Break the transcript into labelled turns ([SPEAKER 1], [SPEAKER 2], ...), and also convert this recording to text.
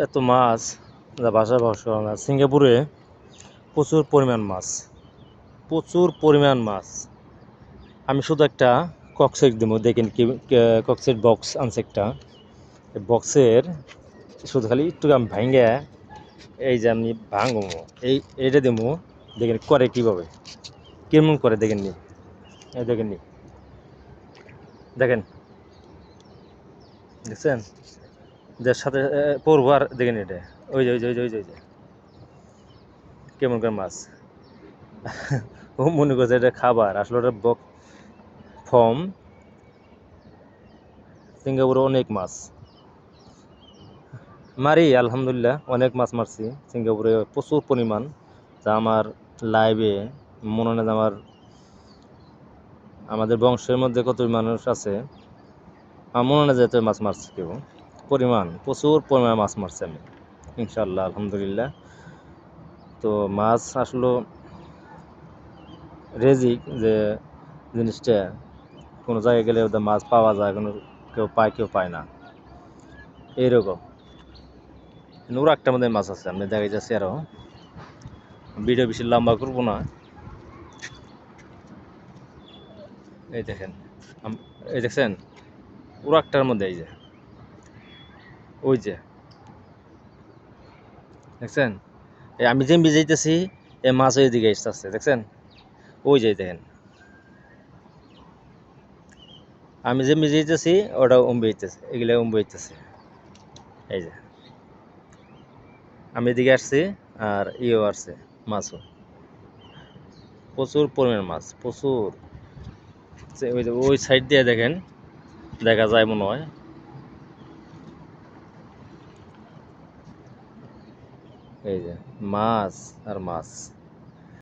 [SPEAKER 1] এত মাছ যা বাসা বসানো না। সিঙ্গাপুরে প্রচুর পরিমাণ মাছ, প্রচুর পরিমাণ মাছ। আমি শুধু একটা ককসেট দেবো, দেখেন কি ককসেট বক্স আনছে একটা। বক্সের শুধু খালি একটু আমি ভাঙ্গে, এই যে আমি ভাঙবো, এইটা দেবো, দেখেন করে কীভাবে, কেমন করে দেখেন নি, এই দেখেন নি, দেখেন, দেখছেন, যার সাথে পড়বো আর দেখেন এটা, ওই যে ওই যে ওই যে ওই যে ওই যে কেমন করে মাছ। ও মনে করছে এটা খাবার, আসলে ওটা ফর্ম। সিঙ্গাপুরে অনেক মাছ মারি, আলহামদুলিল্লাহ অনেক মাছ মারছি সিঙ্গাপুরে, প্রচুর পরিমাণ। যা আমার লাইভে মনে হয় না, আমাদের বংশের মধ্যে কত মানুষ আছে আমার মনে হয় না যে এত মাছ মারছি কেউ। প্রচুর পরিমাণ মাছ মারছি আমি, ইনশাল্লাহ, আলহামদুলিল্লাহ। তো মাছ আসলে রেজিক, যে জিনিসটা কোনো জায়গায় গেলে ওদের মাছ পাওয়া যায়, কোনো কেউ পায় কেউ পায় না, এইরকম। ওরা একটা মধ্যে মাছ আছে, আমি দেখা যাচ্ছি। আরও ভিডিও বেশি লম্বা করবো না। এই দেখেন, এই দেখছেন, পুরো একটার মধ্যে, এই যে ওই যে দেখছেন, এই আমি যে ভিজাইতেছি, এই মাছ ওই দিকে আসছে, দেখছেন, ওই যে দেখেন, আমি যে ভিজাইতেছি ওটা উম্বইতেছে, এগুলো উম্বইতেছে। এই যে আমি এদিকে আসছি, আর ইও আসছে, মাছও প্রচুর পরিমাণ মাছ, প্রচুর। ওই যে ওই সাইড দিয়ে দেখেন, দেখা যায় মনে হয়, এই যে মাছ আর মাছ।